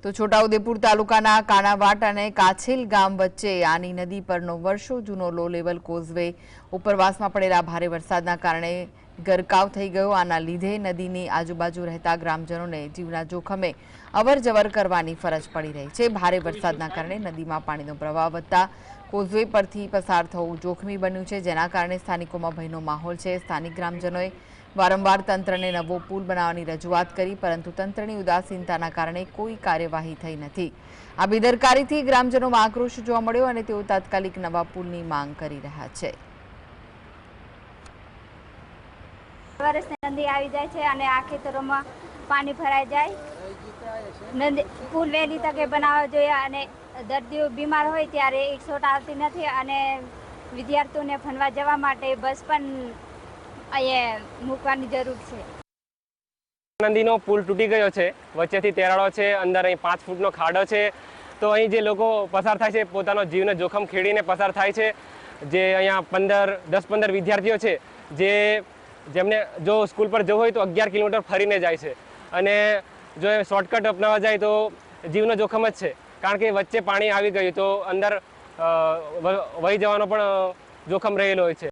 તો છોટાઉદેપુર તાલુકાના કાનાવાટ અને કાછેલ ગામ વચ્ચે આની નદી પરનો વર્ષો જૂનો લો લેવલ કોઝવે ઉપરવાસમાં પડેલા ભારે વરસાદના કારણે ગરકાવ થઈ ગયો। આના લીધે નદીની આજુબાજુ રહેતા ગ્રામજનોને જીવના જોખમે અવરજવર કરવાની ફરજ પડી રહી છે। ભારે વરસાદના કારણે નદીમાં પાણીનો પ્રવાહ વધતા કોઝવે પરથી પસાર થવું જોખમી બન્યું છે, જેના કારણે સ્થાનિકોમાં ભયનો માહોલ છે। સ્થાનિક ગ્રામજનોએ વારંવાર તંત્રને નવો પુલ બનાવવાની રજૂઆત કરી, પરંતુ તંત્રની ઉદાસીનતાના કારણે કોઈ કાર્યવાહી થઈ નથી। આ બેદરકારીથી ગ્રામજનોમાં આક્રોશ જોવા મળ્યો અને તેઓ તાત્કાલિક નવા પુલની માંગ કરી રહ્યા છે। નદી આવી જાય છે અને આ ખેતરોમાં પાણી ભરાઈ જાય। નદી પુલ વહેલી તકે બનાવવા જોઈએ અને દર્દીઓ બીમાર હોય ત્યારે 108 આવતી નથી અને વિદ્યાર્થીઓને ભણવા જવા માટે બસ પણ અહીંયા મૂકવાની જરૂર છે। નદીનો પુલ તૂટી ગયો છે, વચ્ચેથી તેરાળો છે, અંદર અહીં 5 ફૂટનો ખાડો છે। તો અહીં જે લોકો પસાર થાય છે પોતાનો જીવને જોખમ ખેડીને પસાર થાય છે। જે અહીંયા 10-15 વિદ્યાર્થીઓ છે જેમને જો સ્કૂલ પર જવું હોય તો 11 કિલોમીટર ફરીને જાય છે અને જો શોર્ટકટ અપનાવવા જાય તો જીવનો જોખમ જ છે, કારણ કે વચ્ચે પાણી આવી ગયું તો અંદર વહી જવાનો પણ જોખમ રહેલો હોય છે।